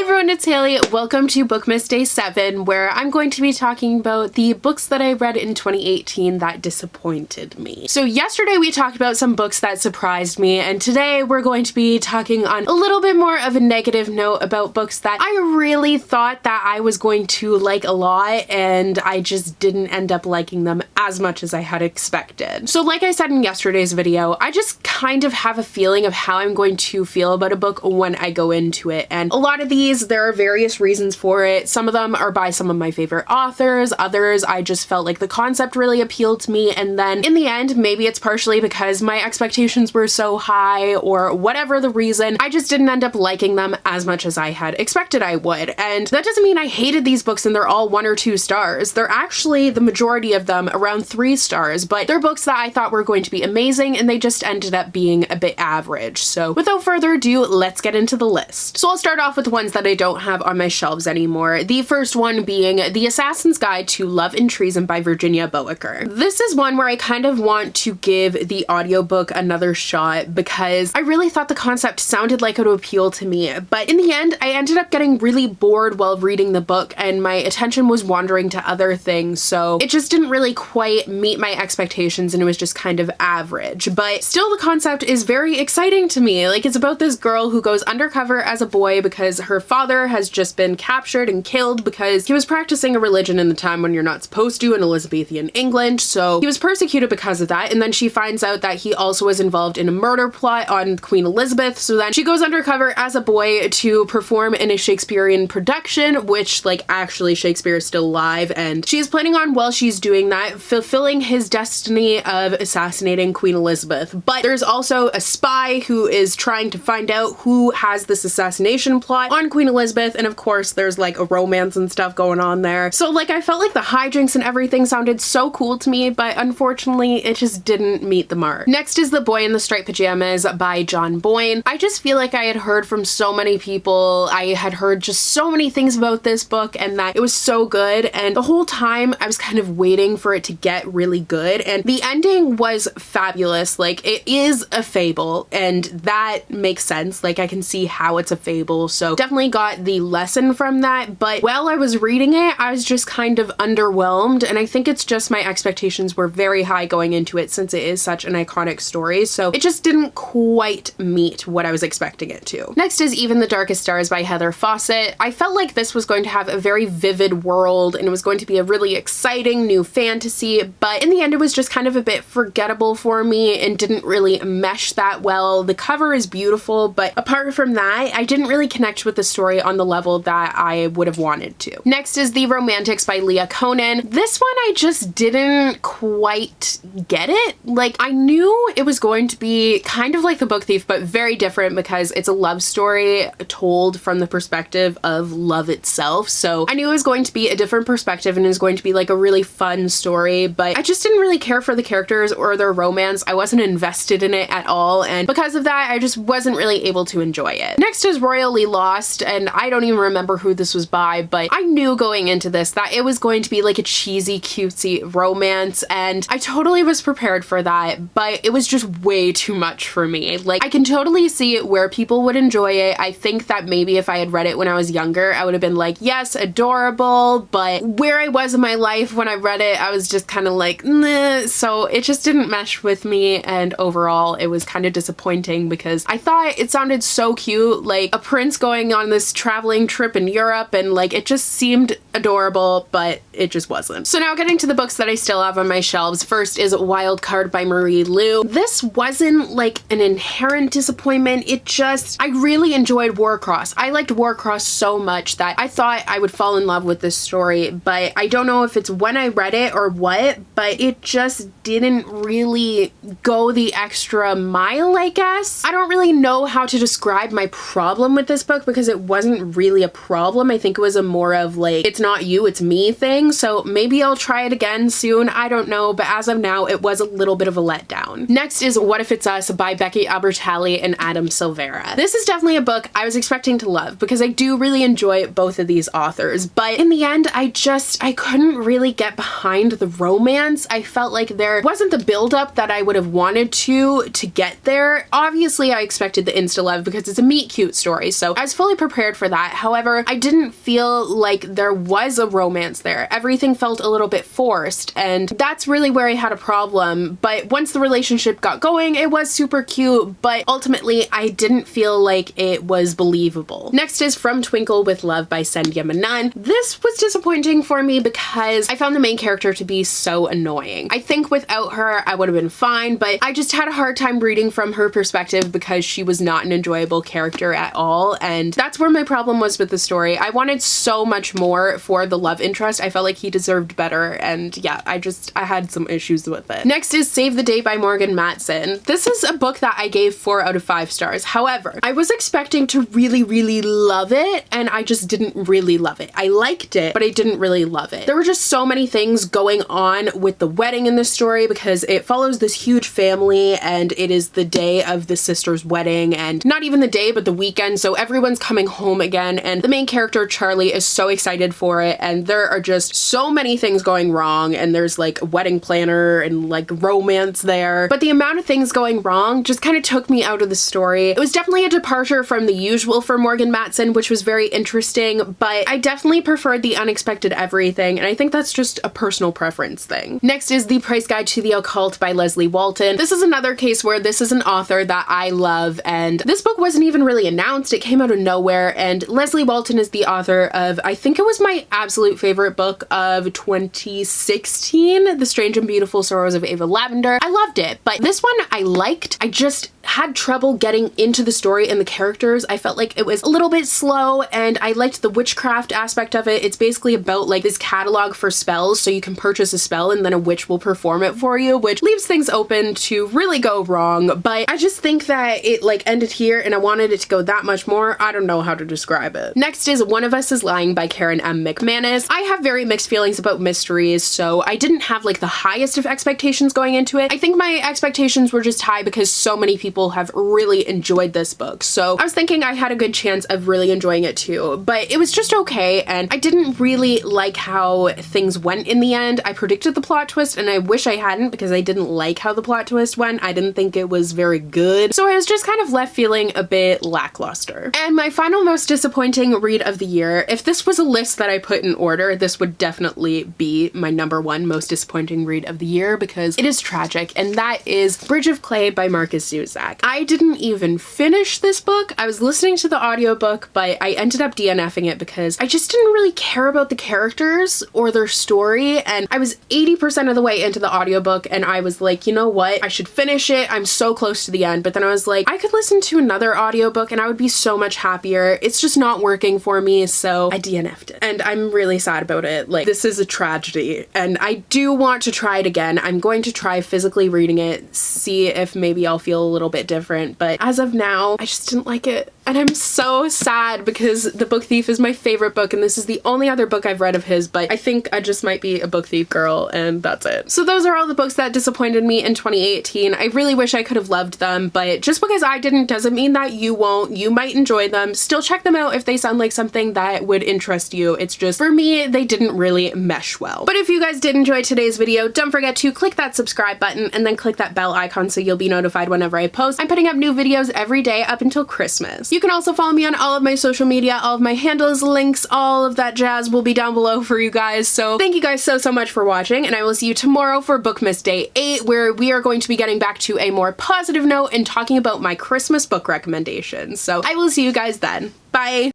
everyone, it's Hailey. Welcome to Bookmas Day 7, where I'm going to be talking about the books that I read in 2018 that disappointed me. So yesterday we talked about some books that surprised me, and today we're going to be talking on a little bit more of a negative note about books that I really thought that I was going to like a lot, and I just didn't end up liking them as much as I had expected. So like I said in yesterday's video, I just kind of have a feeling of how I'm going to feel about a book when I go into it, and a lot of these, there are various reasons for it. Some of them are by some of my favorite authors, others I just felt like the concept really appealed to me, and then in the end, maybe it's partially because my expectations were so high or whatever the reason, I just didn't end up liking them as much as I had expected I would. And that doesn't mean I hated these books and they're all 1 or 2 stars. They're actually, the majority of them, around 3 stars, but they're books that I thought were going to be amazing and they just ended up being a bit average. So without further ado, let's get into the list. So I'll start off with the ones that I don't have on my shelves anymore. The first one being The Assassin's Guide to Love and Treason by Virginia Boaker. This is one where I kind of want to give the audiobook another shot because I really thought the concept sounded like it would appeal to me, but in the end, I ended up getting really bored while reading the book and my attention was wandering to other things, so it just didn't really quite meet my expectations and it was just kind of average. But still, the concept is very exciting to me. Like, it's about this girl who goes undercover as a boy because her father has just been captured and killed because he was practicing a religion in the time when you're not supposed to in Elizabethan England, so he was persecuted because of that, and then she finds out that he also was involved in a murder plot on Queen Elizabeth, so then she goes undercover as a boy to perform in a Shakespearean production, which, like, actually Shakespeare is still alive, and she's planning on, while she's doing that, fulfilling his destiny of assassinating Queen Elizabeth. But there's also a spy who is trying to find out who has this assassination plot on Queen Elizabeth, and of course there's like a romance and stuff going on there. So like, I felt like the hijinks and everything sounded so cool to me, but unfortunately it just didn't meet the mark. Next is The Boy in the Striped Pajamas by John Boyne. I just feel like I had heard from so many people, I had heard just so many things about this book and that it was so good, and the whole time I was kind of waiting for it to get really good, and the ending was fabulous. Like, it is a fable and that makes sense. Like, I can see how it's a fable, so definitely got the lesson from that, but while I was reading it, I was just kind of underwhelmed, and I think it's just my expectations were very high going into it since it is such an iconic story, so it just didn't quite meet what I was expecting it to. Next is Even the Darkest Stars by Heather Fawcett. I felt like this was going to have a very vivid world and it was going to be a really exciting new fantasy, but in the end it was just kind of a bit forgettable for me and didn't really mesh that well. The cover is beautiful, but apart from that, I didn't really connect with the story on the level that I would have wanted to. Next is The Romantics by Leah Conan. This one I just didn't quite get it. Like, I knew it was going to be kind of like The Book Thief, but very different because it's a love story told from the perspective of love itself. So I knew it was going to be a different perspective and it was going to be like a really fun story, but I just didn't really care for the characters or their romance. I wasn't invested in it at all, and because of that, I just wasn't really able to enjoy it. Next is Royally Lost, and I don't even remember who this was by, but I knew going into this that it was going to be like a cheesy, cutesy romance, and I totally was prepared for that, but it was just way too much for me. Like, I can totally see where people would enjoy it. I think that maybe if I had read it when I was younger, I would have been like, yes, adorable, but where I was in my life when I read it, I was just kind of like, nah, so it just didn't mesh with me, and overall it was kind of disappointing because I thought it sounded so cute, like a prince going on this traveling trip in Europe, and like it just seemed adorable, but it just wasn't. So now getting to the books that I still have on my shelves. First is Wild Card by Marie Lu. This wasn't like an inherent disappointment, it just, I really enjoyed Warcross. I liked Warcross so much that I thought I would fall in love with this story, but I don't know if it's when I read it or what, but it just didn't really go the extra mile, I guess. I don't really know how to describe my problem with this book because it wasn't really a problem. I think it was a more of like, it's not you, it's me thing, so maybe I'll try it again soon, I don't know, but as of now, it was a little bit of a letdown. Next is What If It's Us by Becky Albertalli and Adam Silvera. This is definitely a book I was expecting to love because I do really enjoy both of these authors, but in the end, I couldn't really get behind the romance. I felt like there wasn't the buildup that I would have wanted to get there. Obviously, I expected the insta-love because it's a meet cute story, so I was fully prepared prepared for that. However, I didn't feel like there was a romance there. Everything felt a little bit forced, and that's really where I had a problem. But once the relationship got going, it was super cute, but ultimately I didn't feel like it was believable. Next is From Twinkle with Love by Sandhya Menon. This was disappointing for me because I found the main character to be so annoying. I think without her I would have been fine, but I just had a hard time reading from her perspective because she was not an enjoyable character at all, and that's where my problem was with the story. I wanted so much more for the love interest. I felt like he deserved better, and yeah, I had some issues with it. Next is Save the Day by Morgan Matson. This is a book that I gave 4 out of 5 stars. However, I was expecting to really love it, and I just didn't really love it. I liked it, but I didn't really love it. There were just so many things going on with the wedding in this story because it follows this huge family, and it is the day of the sister's wedding, and not even the day, but the weekend, so everyone's coming home again, and the main character, Charlie, is so excited for it, and there are just so many things going wrong, and there's like a wedding planner and like romance there, but the amount of things going wrong just kind of took me out of the story. It was definitely a departure from the usual for Morgan Matson, which was very interesting, but I definitely preferred the unexpected everything, and I think that's just a personal preference thing. Next is The Price Guide to the Occult by Leslie Walton. This is another case where this is an author that I love, and this book wasn't even really announced. It came out of nowhere, and Leslie Walton is the author of, I think it was my absolute favorite book of 2016, The Strange and Beautiful Sorrows of Ava Lavender. I loved it, but this one I liked. I just had trouble getting into the story and the characters. I felt like it was a little bit slow, and I liked the witchcraft aspect of it. It's basically about like this catalog for spells, so you can purchase a spell and then a witch will perform it for you, which leaves things open to really go wrong, but I just think that it like ended here and I wanted it to go that much more. I don't know how to describe it. Next is One of Us is Lying by Karen M. McManus. I have very mixed feelings about mysteries, so I didn't have like the highest of expectations going into it. I think my expectations were just high because so many people have really enjoyed this book, so I was thinking I had a good chance of really enjoying it too, but it was just okay, and I didn't really like how things went in the end. I predicted the plot twist, and I wish I hadn't because I didn't like how the plot twist went. I didn't think it was very good, so I was just kind of left feeling a bit lackluster. And my final most disappointing read of the year, if this was a list that I put in order, this would definitely be my #1 most disappointing read of the year because it is tragic, and that is Bridge of Clay by Marcus Zusak. I didn't even finish this book. I was listening to the audiobook, but I ended up DNFing it because I just didn't really care about the characters or their story, and I was 80% of the way into the audiobook and I was like, you know what, I should finish it. I'm so close to the end, but then I was like, I could listen to another audiobook and I would be so much happier. It's just not working for me, so I DNF'd it. And I'm really sad about it. Like, this is a tragedy, and I do want to try it again. I'm going to try physically reading it, see if maybe I'll feel a little bit different, but as of now, I just didn't like it. And I'm so sad because The Book Thief is my favorite book, and this is the only other book I've read of his, but I think I just might be a book thief girl, and that's it. So those are all the books that disappointed me in 2018. I really wish I could have loved them, but just because I didn't doesn't mean that you won't. You might enjoy them. Still check them out if they sound like something that would interest you. It's just, for me, they didn't really mesh well. But if you guys did enjoy today's video, don't forget to click that subscribe button and then click that bell icon so you'll be notified whenever I post. I'm putting up new videos every day up until Christmas. You can also follow me on all of my social media. All of my handles, links, all of that jazz will be down below for you guys. So thank you guys so much for watching, and I will see you tomorrow for Bookmas Day 8, where we are going to be getting back to a more positive note and talking about my Christmas book recommendations. So I will see you guys then. Bye!